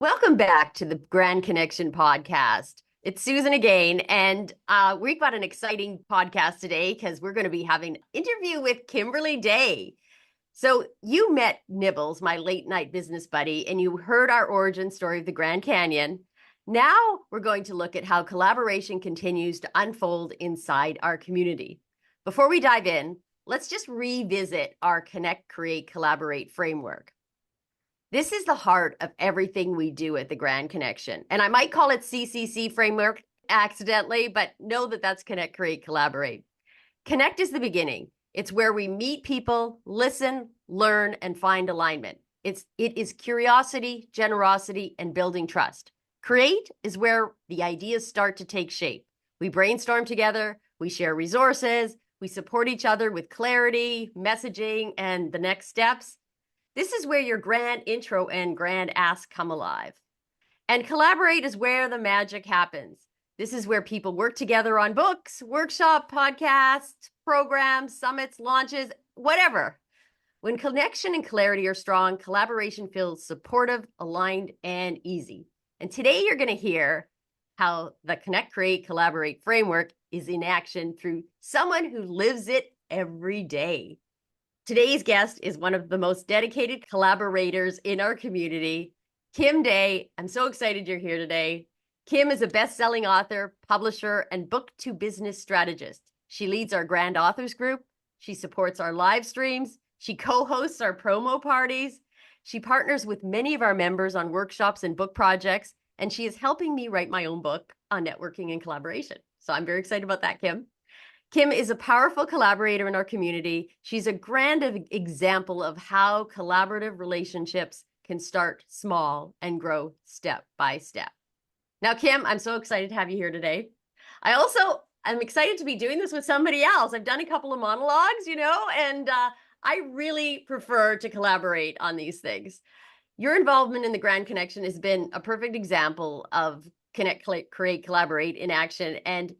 Welcome back to the Grand Connection podcast. It's Susan again, and we've got an exciting podcast today because we're going to be having an interview with Kimberley Day. So you met Nibbles, my late night business buddy, and you heard our origin story of the Grand Canyon. Now we're going to look at how collaboration continues to unfold inside our community. Before we dive in, let's just revisit our Connect, Create, Collaborate framework. This is the heart of everything we do at the Grand Connection. And I might call it CCC framework accidentally, but know that that's Connect, Create, Collaborate. Connect is the beginning. It's where we meet people, listen, learn, and find alignment. It is curiosity, generosity, and building trust. Create is where the ideas start to take shape. We brainstorm together, we share resources, we support each other with clarity, messaging, and the next steps. This is where your grand intro and grand ask come alive. And collaborate is where the magic happens. This is where people work together on books, workshop, podcasts, programs, summits, launches, whatever. When connection and clarity are strong, collaboration feels supportive, aligned, and easy. And today you're going to hear how the Connect, Create, Collaborate framework is in action through someone who lives it every day. Today's guest is one of the most dedicated collaborators in our community, Kim Day. I'm so excited you're here today. Kim is a best-selling author, publisher, and book-to-business strategist. She leads our Grand Authors Group. She supports our live streams. She co-hosts our promo parties. She partners with many of our members on workshops and book projects, and she is helping me write my own book on networking and collaboration. So I'm very excited about that, Kim. Kim is a powerful collaborator in our community. She's a grand example of how collaborative relationships can start small and grow step by step. Now, Kim, I'm so excited to have you here today. I'm excited to be doing this with somebody else. I've done a couple of monologues, and I really prefer to collaborate on these things. Your involvement in the Grand Connection has been a perfect example of Connect, Create, Collaborate in action. And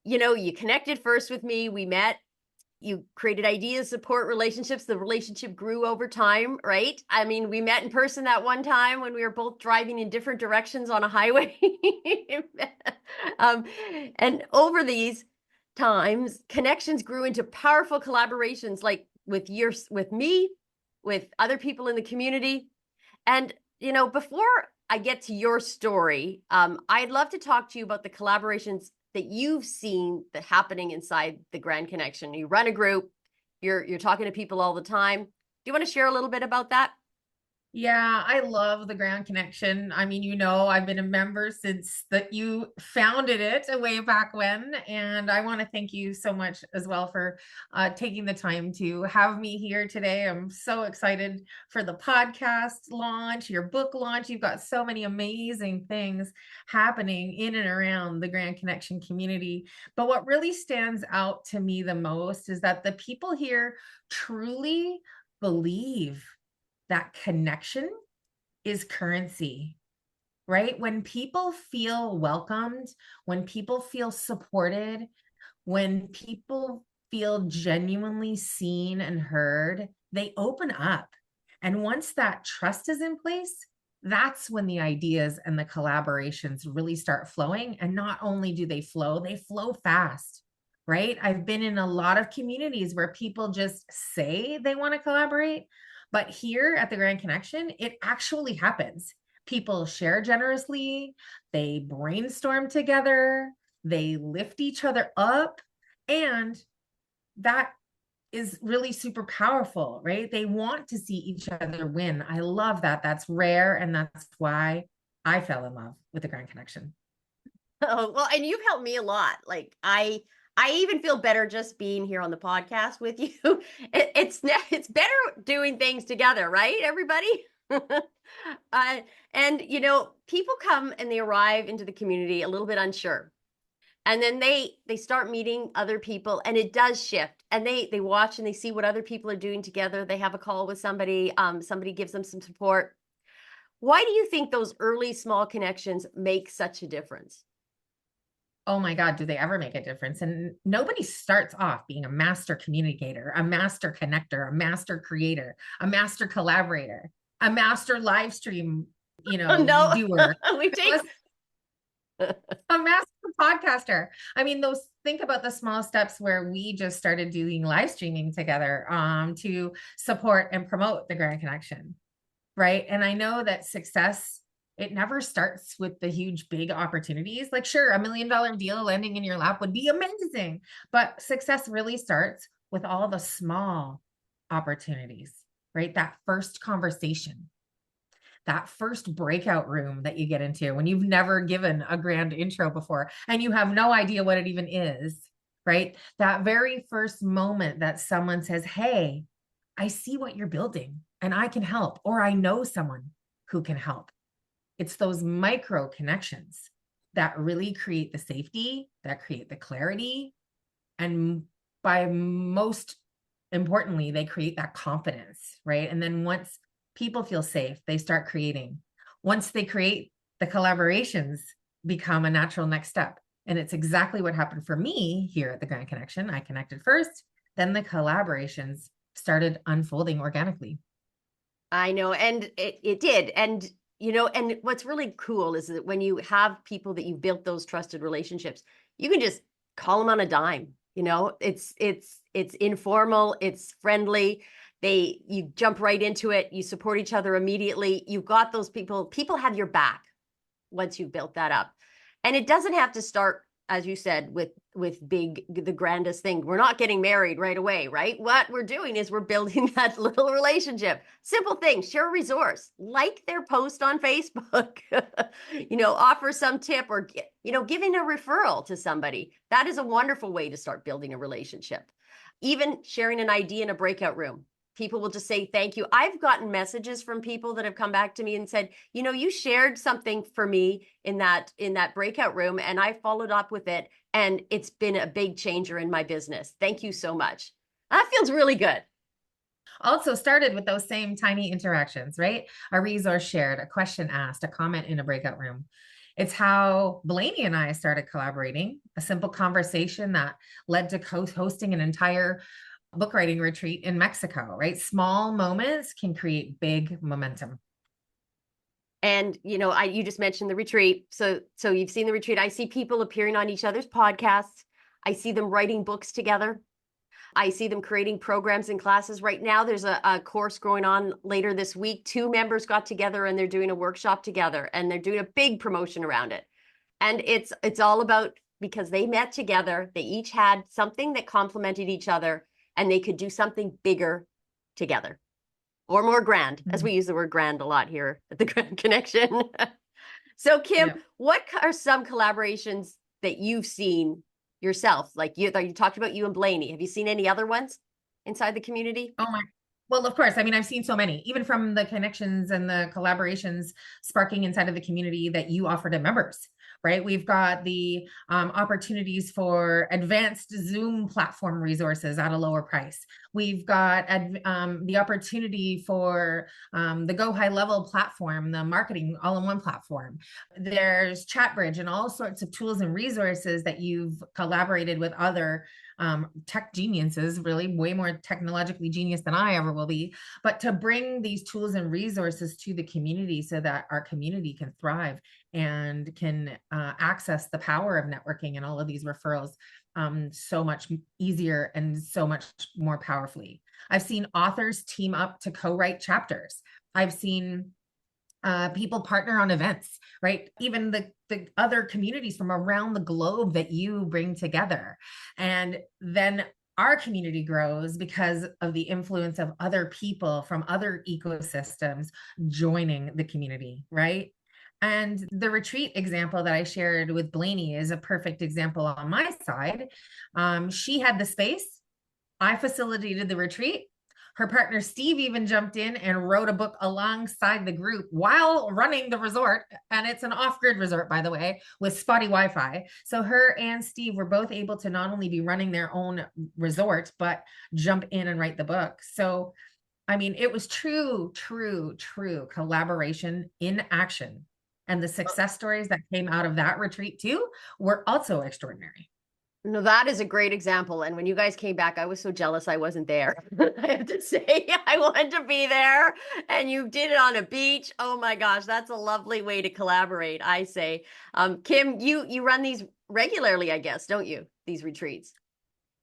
you connected first with me, we met, you created ideas, support relationships. The relationship grew over time, right? I mean, we met in person that one time when we were both driving in different directions on a highway. And over these times, connections grew into powerful collaborations, like with me, with other people in the community. And, before I get to your story, I'd love to talk to you about the collaborations that you've seen that happening inside the Grand Connection. You run a group, you're talking to people all the time. Do you want to share a little bit about that? Yeah, I love the Grand Connection. I mean, I've been a member since that you founded it way back when. And I want to thank you so much as well for taking the time to have me here today. I'm so excited for the podcast launch, your book launch. You've got so many amazing things happening in and around the Grand Connection community. But what really stands out to me the most is that the people here truly believe that connection is currency, right? When people feel welcomed, when people feel supported, when people feel genuinely seen and heard, they open up. And once that trust is in place, that's when the ideas and the collaborations really start flowing. And not only do they flow fast, right? I've been in a lot of communities where people just say they want to collaborate, but here at the Grand Connection, it actually happens. People share generously, they brainstorm together, they lift each other up, and that is really super powerful, right? They want to see each other win. I love that. That's rare, and that's why I fell in love with the Grand Connection. Oh, well, and you've helped me a lot. Like I even feel better just being here on the podcast with you. It's better doing things together, right, everybody? uh, and people come and they arrive into the community a little bit unsure, and then they start meeting other people, and it does shift. And they watch and they see what other people are doing together. They have a call with somebody. Somebody gives them some support. Why do you think those early small connections make such a difference? Oh my God, do they ever make a difference? And nobody starts off being a master communicator, a master connector, a master creator, a master collaborator, a master live stream Oh, no, doer. we I take was a master podcaster. I mean, think about the small steps where we just started doing live streaming together to support and promote the Grand Connection. Right. And I know that success, it never starts with the huge, big opportunities. Like, sure, $1 million deal landing in your lap would be amazing. But success really starts with all the small opportunities, right? That first conversation, that first breakout room that you get into when you've never given a grand intro before and you have no idea what it even is, right? That very first moment that someone says, hey, I see what you're building and I can help, or I know someone who can help. It's those micro connections that really create the safety, that create the clarity. And by most importantly, they create that confidence, right? And then once people feel safe, they start creating. Once they create, the collaborations become a natural next step. And it's exactly what happened for me here at the Grand Connection. I connected first, then the collaborations started unfolding organically. I know, and it did. And, and what's really cool is that when you have people that you built those trusted relationships, you can just call them on a dime. It's informal, it's friendly. You jump right into it, you support each other immediately. You've got those people have your back once you've built that up. And it doesn't have to start, as you said, with the grandest thing. We're not getting married right away, right? What we're doing is we're building that little relationship. Simple thing, share a resource, like their post on Facebook, offer some tip, or giving a referral to somebody. That is a wonderful way to start building a relationship. Even sharing an idea in a breakout room. People will just say thank you. I've gotten messages from people that have come back to me and said, you shared something for me in that breakout room, and I followed up with it, and it's been a big changer in my business. Thank you so much. That feels really good. Also started with those same tiny interactions, right? A resource shared, a question asked, a comment in a breakout room. It's how Blaney and I started collaborating, a simple conversation that led to hosting an entire book writing retreat in Mexico, right? Small moments can create big momentum. And you just mentioned the retreat. So you've seen the retreat. I see people appearing on each other's podcasts. I see them writing books together. I see them creating programs and classes. Right now, there's a course going on later this week. 2 members got together and they're doing a workshop together, and they're doing a big promotion around it. And it's all about, because they met together, they each had something that complemented each other, and they could do something bigger together, or more grand, as we use the word grand a lot here at the Grand Connection. So Kim, what are some collaborations that you've seen yourself? Like you talked about you and Blaney. Have you seen any other ones inside the community? Oh my. Well, of course. I mean, I've seen so many, even from the connections and the collaborations sparking inside of the community that you offer to members, right? We've got the opportunities for advanced Zoom platform resources at a lower price. We've got the opportunity for the Go High Level platform, the marketing all-in-one platform. There's ChatBridge and all sorts of tools and resources that you've collaborated with other tech geniuses, really way more technologically genius than I ever will be, but to bring these tools and resources to the community so that our community can thrive and can access the power of networking and all of these referrals so much easier and so much more powerfully. I've seen authors team up to co-write chapters. I've seen people partner on events, right? Even the other communities from around the globe that you bring together. And then our community grows because of the influence of other people from other ecosystems joining the community, right? And the retreat example that I shared with Blaney is a perfect example on my side. She had the space. I facilitated the retreat. Her partner, Steve, even jumped in and wrote a book alongside the group while running the resort. And it's an off-grid resort, by the way, with spotty Wi-Fi. So her and Steve were both able to not only be running their own resort, but jump in and write the book. So, I mean, it was true collaboration in action. And the success stories that came out of that retreat too were also extraordinary. No, that is a great example. And when you guys came back, I was so jealous I wasn't there. I have to say, I wanted to be there. And you did it on a beach. Oh my gosh, that's a lovely way to collaborate, I say. Kim, you run these regularly, I guess, don't you? These retreats.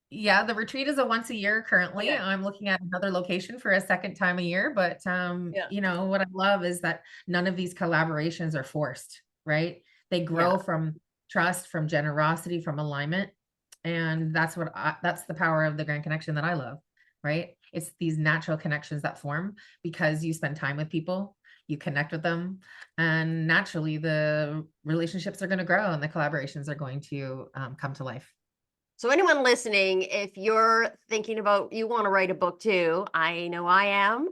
Yeah, the retreat is a once a year currently. Okay. I'm looking at another location for a second time a year, but Yeah. what I love is that none of these collaborations are forced, right? They Yeah. grow from trust, from generosity, from alignment. And that's the power of the Grand Connection that I love, right? It's these natural connections that form because you spend time with people, you connect with them, and naturally the relationships are going to grow and the collaborations are going to come to life. So anyone listening, if you're thinking about you want to write a book too, I know I am.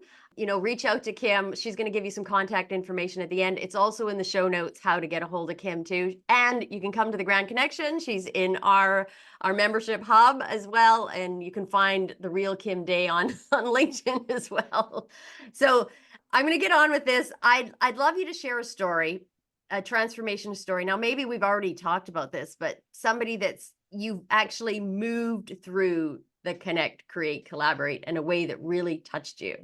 Reach out to Kim. She's going to give you some contact information at the end. It's also in the show notes how to get a hold of Kim too. And you can come to the Grand Connection. She's in our membership hub as well, and you can find the real Kim Day on on LinkedIn as well. So I'm going to get on with this. I'd love you to share a story, a transformation story. Now, maybe we've already talked about this, but somebody that's you've actually moved through the connect, create, collaborate in a way that really touched you.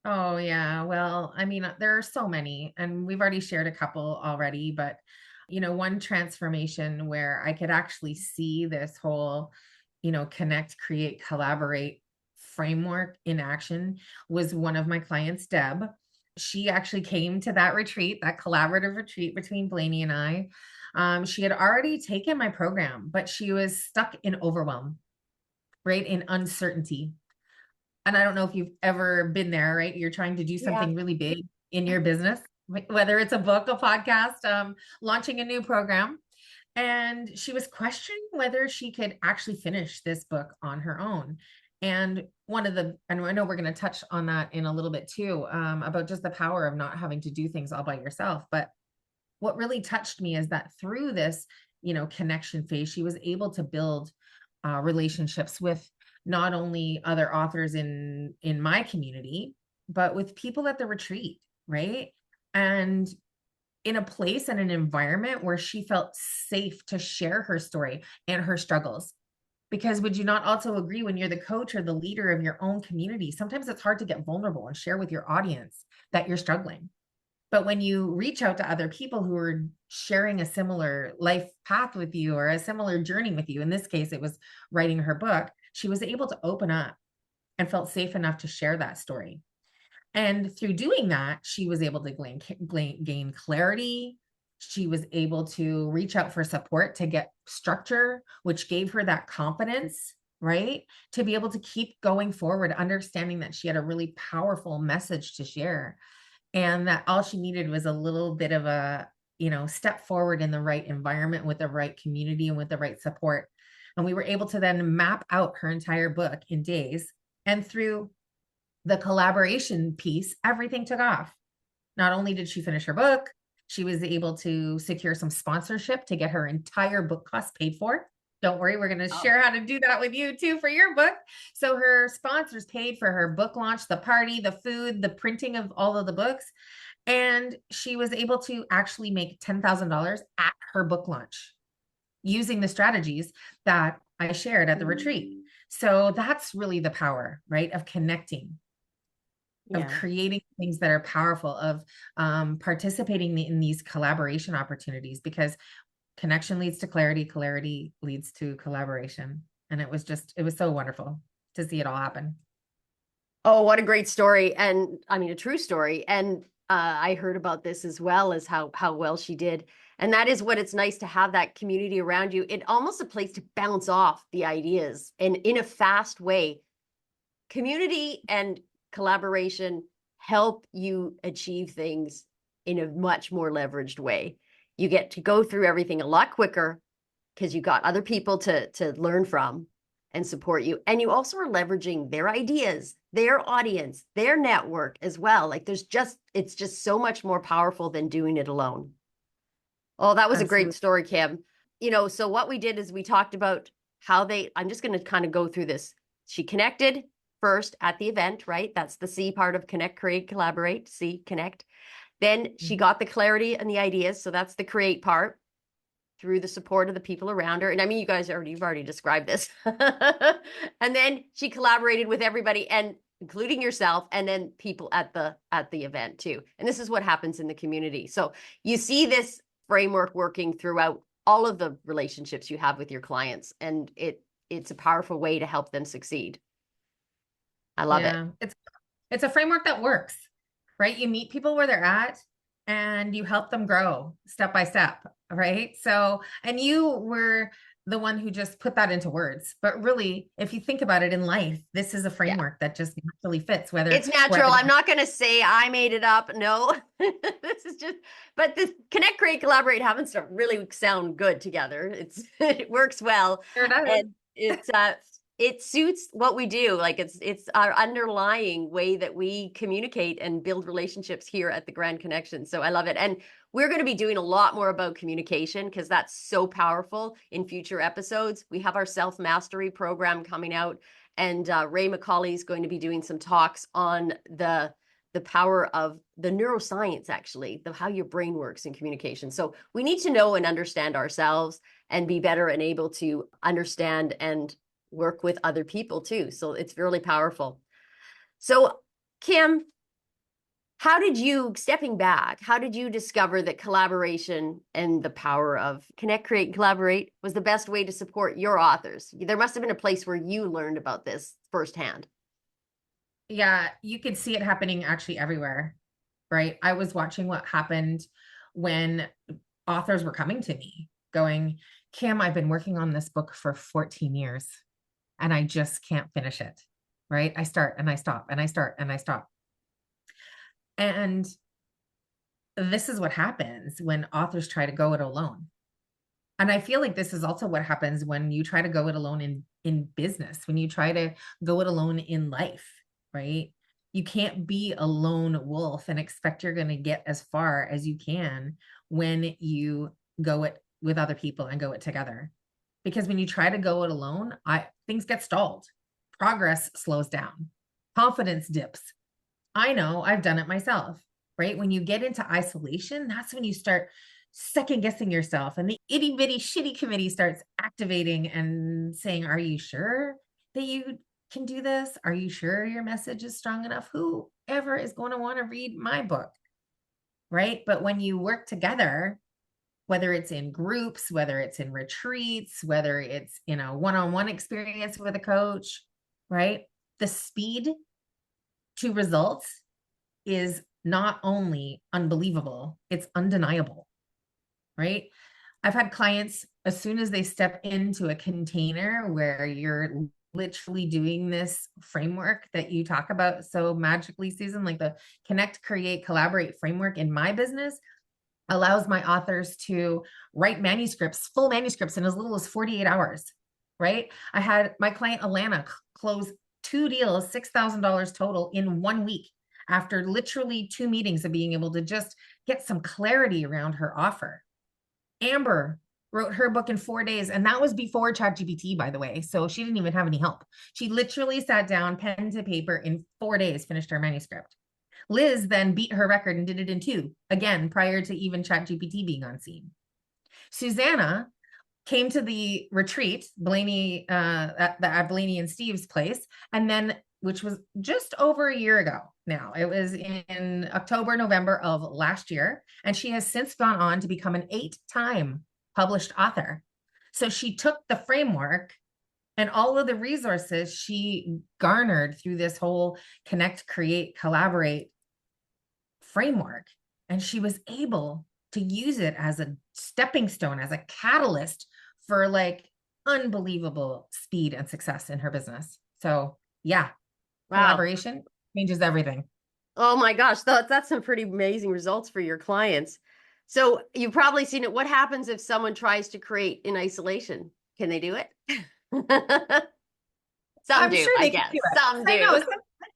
Oh, yeah. Well, I mean, there are so many, and we've already shared a couple already, but one transformation where I could actually see this whole, connect, create, collaborate framework in action was one of my clients, Deb. She actually came to that retreat, that collaborative retreat between Blaney and I. She had already taken my program, but she was stuck in overwhelm, right? In uncertainty, and I don't know if you've ever been there, right? You're trying to do Yeah. something really big in your business, whether it's a book, a podcast, launching a new program. And she was questioning whether she could actually finish this book on her own. And and I know we're going to touch on that in a little bit too, about just the power of not having to do things all by yourself. But what really touched me is that through this, connection phase, she was able to build relationships with not only other authors in my community, but with people at the retreat, right? And in a place and an environment where she felt safe to share her story and her struggles. Because would you not also agree when you're the coach or the leader of your own community, sometimes it's hard to get vulnerable and share with your audience that you're struggling. But when you reach out to other people who are sharing a similar life path with you or a similar journey with you, in this case, it was writing her book, she was able to open up and felt safe enough to share that story. And through doing that, she was able to gain clarity. She was able to reach out for support to get structure, which gave her that confidence, right? To be able to keep going forward, understanding that she had a really powerful message to share and that all she needed was a little bit of a step forward in the right environment with the right community and with the right support. And we were able to then map out her entire book in days, and through the collaboration piece everything took off. Not only did she finish her book, she was able to secure some sponsorship to get her entire book cost paid for. Don't worry, we're going to Oh. share how to do that with you too for your book. So her sponsors paid for her book launch, the party, the food, the printing of all of the books. And she was able to actually make $10,000 at her book launch using the strategies that I shared at the retreat. So that's really the power, right, of connecting, of Yeah. creating things that are powerful, of participating in these collaboration opportunities, because connection leads to clarity, clarity leads to collaboration. And it was so wonderful to see it all happen. Oh, what a great story. And I mean, a true story. And I heard about this as well as how well she did. And that is what it's nice to have that community around you. It almost a place to bounce off the ideas and in a fast way. Community and collaboration help you achieve things in a much more leveraged way. You get to go through everything a lot quicker because you got other people to learn from and support you. And you also are leveraging their ideas, their audience, their network as well. Like it's just so much more powerful than doing it alone. Oh, that was a great Absolutely. story, Kim. So what we did is we talked about I'm just going to kind of go through this. She connected first at the event, right? That's the C part of connect, create, collaborate, C, connect. Then she got the clarity and the ideas. So that's the create part. through the support of the people around her. And I mean, you've already described this. And then she collaborated with everybody, and including yourself, and then people at the event too. And this is what happens in the community. So you see this framework working throughout all of the relationships you have with your clients, and it's a powerful way to help them succeed. I love it. It's a framework that works, right? You meet people where they're at and you help them grow step by step, right? So, and you were the one who just put that into words. But really, if you think about it in life, this is a framework that just naturally fits, whether it's natural. I'm not going to say I made it up. No, this is just, but this connect, create, collaborate happens to really sound good together. It works well. Sure does. And it suits what we do. Like it's our underlying way that we communicate and build relationships here at the Grand Connection. So I love it. And we're going to be doing a lot more about communication because that's so powerful in future episodes. We have our self-mastery program coming out, and Ray McCauley is going to be doing some talks on the power of the neuroscience, actually, how your brain works in communication. So we need to know and understand ourselves and be better and able to understand and work with other people too. So it's really powerful. So Kim, stepping back, how did you discover that collaboration and the power of connect, create, and collaborate was the best way to support your authors? There must have been a place where you learned about this firsthand. Yeah, you could see it happening actually everywhere, right? I was watching what happened when authors were coming to me going, Kim, I've been working on this book for 14 years and I just can't finish it, right? I start and I stop and I start and I stop. And this is what happens when authors try to go it alone. And I feel like this is also what happens when you try to go it alone in business, when you try to go it alone in life, right? You can't be a lone wolf and expect you're going to get as far as you can when you go it with other people and go it together. Because when you try to go it alone, things get stalled. Progress slows down. Confidence dips. I know, I've done it myself, right? When you get into isolation, that's when you start second guessing yourself, and the itty bitty shitty committee starts activating and saying, are you sure that you can do this? Are you sure your message is strong enough? Whoever is going to want to read my book, right? But when you work together, whether it's in groups, whether it's in retreats, whether it's in a one-on-one experience with a coach, right? The speed to results is not only unbelievable, it's undeniable, right? I've had clients, as soon as they step into a container where you're literally doing this framework that you talk about so magically, Susan, like the connect, create, collaborate framework in my business allows my authors to write manuscripts, full manuscripts in as little as 48 hours, right? I had my client Alana close 2 deals, $6,000 total in 1 week after literally 2 meetings of being able to just get some clarity around her offer. Amber wrote her book in 4 days, and that was before ChatGPT, by the way. So she didn't even have any help. She literally sat down, pen to paper, in 4 days, finished her manuscript. Liz then beat her record and did it in 2, again, prior to even ChatGPT being on scene. Susanna came to the retreat, Blaney, at Blaney and Steve's place, and then, which was just over a year ago now. It was in October, November of last year, and she has since gone on to become an 8-time published author. So she took the framework and all of the resources she garnered through this whole connect, create, collaborate framework, and she was able to use it as a stepping stone, as a catalyst for like unbelievable speed and success in her business. So yeah, collaboration changes everything. Oh my gosh, that's some pretty amazing results for your clients. So you've probably seen it. What happens if someone tries to create in isolation? Can they do it? Some I'm do, sure I they can guess. do it. Some do. I know.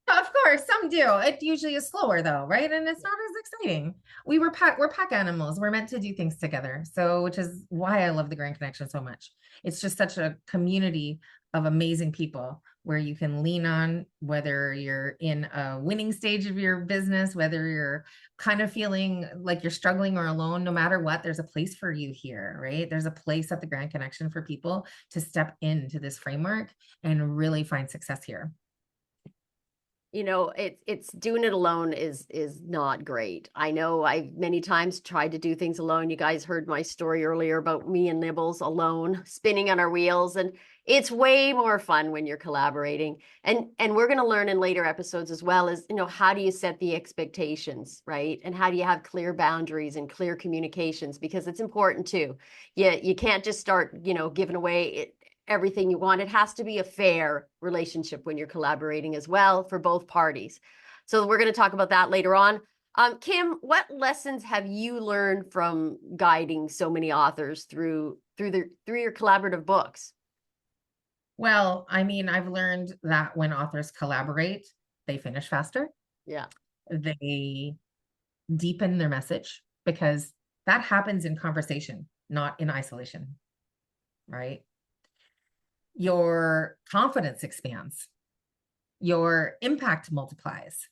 Of course, some do. It usually is slower though, right? And it's not as exciting. We're pack animals. We're meant to do things together. So, which is why I love the Grand Connection so much. It's just such a community of amazing people where you can lean on, whether you're in a winning stage of your business, whether you're kind of feeling like you're struggling or alone. No matter what, there's a place for you here, right? There's a place at the Grand Connection for people to step into this framework and really find success here. It's doing it alone is not great. I know I've many times tried to do things alone. You guys heard my story earlier about me and Nibbles alone spinning on our wheels, and it's way more fun when you're collaborating. And we're going to learn in later episodes as well as, how do you set the expectations, right? And how do you have clear boundaries and clear communications, because it's important too. You can't just start, giving away everything you want. It has to be a fair relationship when you're collaborating as well for both parties. So we're going to talk about that later on. Kim, what lessons have you learned from guiding so many authors through your collaborative books? Well, I mean, I've learned that when authors collaborate, they finish faster. Yeah. They deepen their message, because that happens in conversation, not in isolation, right? Your confidence expands, your impact multiplies.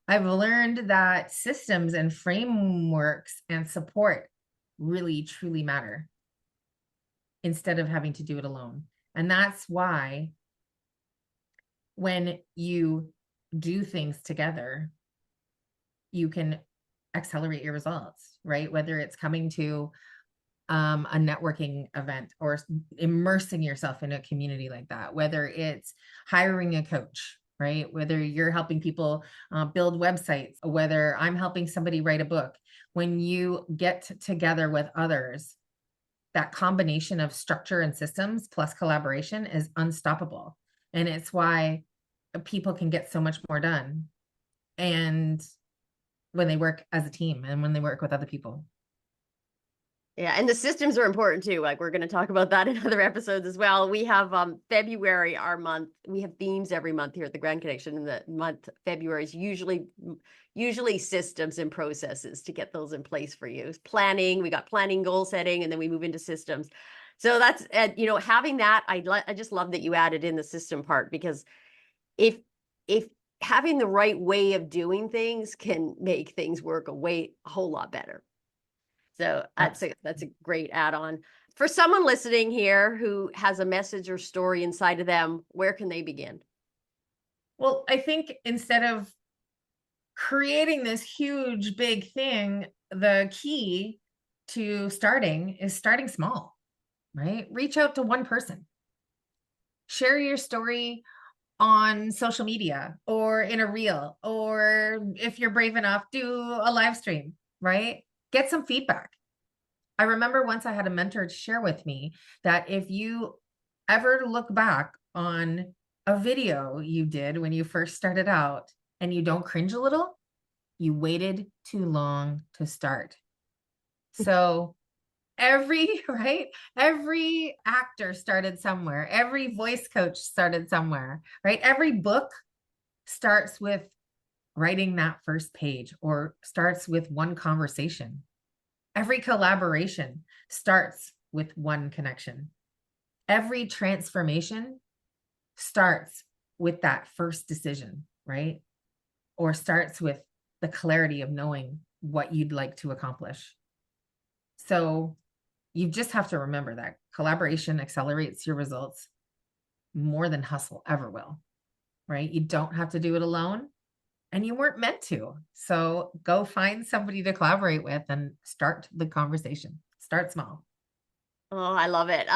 I've learned that systems and frameworks and support really, truly matter instead of having to do it alone. And that's why when you do things together, you can accelerate your results, right? Whether it's coming to a networking event or immersing yourself in a community like that, whether it's hiring a coach, right? Whether you're helping people build websites, whether I'm helping somebody write a book. When you get together with others, that combination of structure and systems plus collaboration is unstoppable. And it's why people can get so much more done. And when they work as a team and when they work with other people. Yeah, and the systems are important too. Like, we're going to talk about that in other episodes as well. We have February, our month. We have themes every month here at the Grand Connection, and the month February is usually systems and processes to get those in place for you. Planning, we got planning, goal setting, and then we move into systems. So that's having that. I just love that you added in the system part, because if having the right way of doing things can make things work a whole lot better. So that's a great add-on. For someone listening here who has a message or story inside of them, where can they begin? Well, I think instead of creating this huge, big thing, the key to starting is starting small, right? Reach out to one person. Share your story on social media or in a reel, or if you're brave enough, do a live stream, right? Get some feedback. I remember once I had a mentor share with me that if you ever look back on a video you did when you first started out and you don't cringe a little, you waited too long to start. So every actor started somewhere. Every voice coach started somewhere, right? Every book starts with writing that first page or starts with one conversation. Every collaboration starts with one connection. Every transformation starts with that first decision, right? Or starts with the clarity of knowing what you'd like to accomplish. So you just have to remember that collaboration accelerates your results more than hustle ever will, right? You don't have to do it alone, and you weren't meant to. So go find somebody to collaborate with and start the conversation. Start small. Oh, I love it.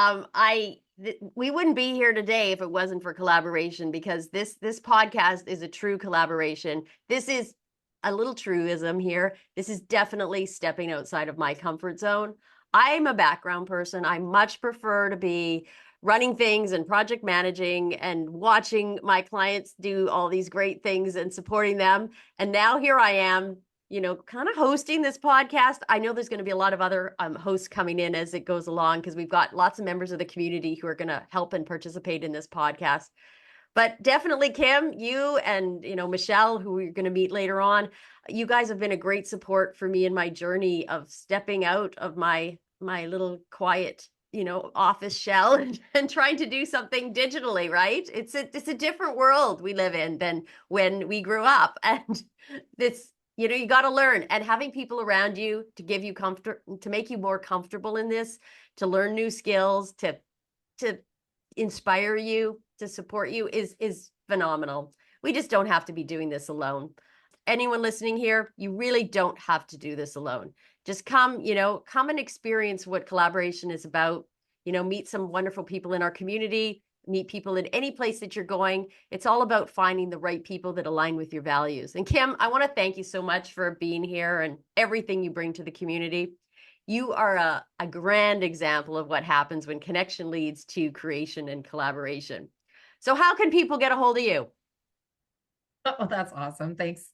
We wouldn't be here today if it wasn't for collaboration, because this podcast is a true collaboration. This is a little truism here. This is definitely stepping outside of my comfort zone. I'm a background person. I much prefer to be running things and project managing and watching my clients do all these great things and supporting them. And now here I am, kind of hosting this podcast. I know there's going to be a lot of other hosts coming in as it goes along, because we've got lots of members of the community who are going to help and participate in this podcast. But definitely, Kim, you and Michelle, who we're going to meet later on, you guys have been a great support for me in my journey of stepping out of my little quiet office shell and trying to do something digitally, right? It's a different world we live in than when we grew up. And this, you got to learn, and having people around you to give you comfort, to make you more comfortable in this, to learn new skills, to inspire you, to support you is phenomenal. We just don't have to be doing this alone. Anyone listening here, you really don't have to do this alone. Just come and experience what collaboration is about. Meet some wonderful people in our community, meet people in any place that you're going. It's all about finding the right people that align with your values. And Kim, I want to thank you so much for being here and everything you bring to the community. You are a grand example of what happens when connection leads to creation and collaboration. So how can people get a hold of you? Oh, that's awesome. Thanks,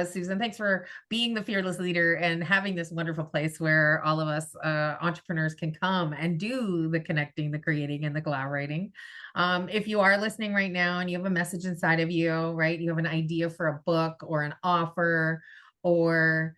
Susan. Thanks for being the fearless leader and having this wonderful place where all of us entrepreneurs can come and do the connecting, the creating, and the collaborating. If you are listening right now and you have a message inside of you, right? You have an idea for a book or an offer or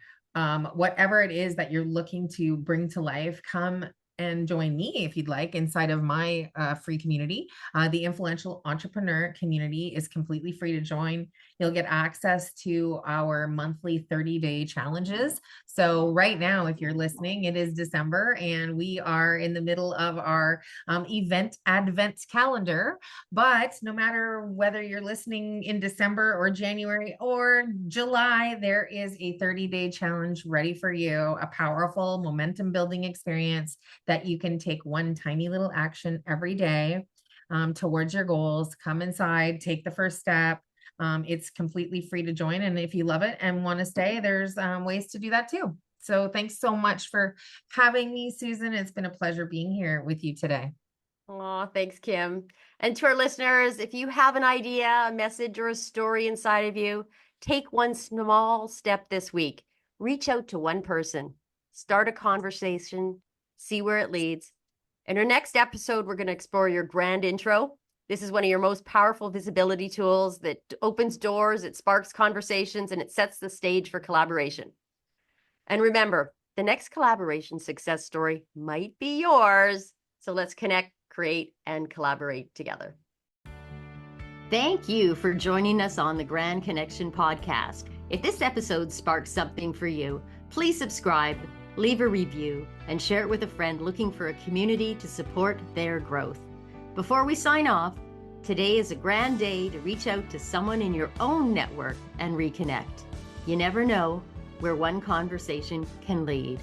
whatever it is that you're looking to bring to life, come and join me if you'd like inside of my free community. The Influential Entrepreneur Community is completely free to join. You'll get access to our monthly 30-day challenges. So right now, if you're listening, it is December and we are in the middle of our event advent calendar. But no matter whether you're listening in December or January or July, there is a 30-day challenge ready for you, a powerful momentum building experience that you can take one tiny little action every day towards your goals. Come inside, take the first step. It's completely free to join. And if you love it and want to stay, there's ways to do that too. So thanks so much for having me, Susan. It's been a pleasure being here with you today. Oh, thanks, Kim. And to our listeners, if you have an idea, a message, or a story inside of you, take one small step this week. Reach out to one person, start a conversation, see where it leads. In our next episode, we're going to explore your grand intro. This is one of your most powerful visibility tools that opens doors, it sparks conversations, and it sets the stage for collaboration. And remember, the next collaboration success story might be yours. So let's connect, create, and collaborate together. Thank you for joining us on the Grand Connection podcast. If this episode sparked something for you, please subscribe, leave a review, and share it with a friend looking for a community to support their growth. Before we sign off, today is a grand day to reach out to someone in your own network and reconnect. You never know where one conversation can lead.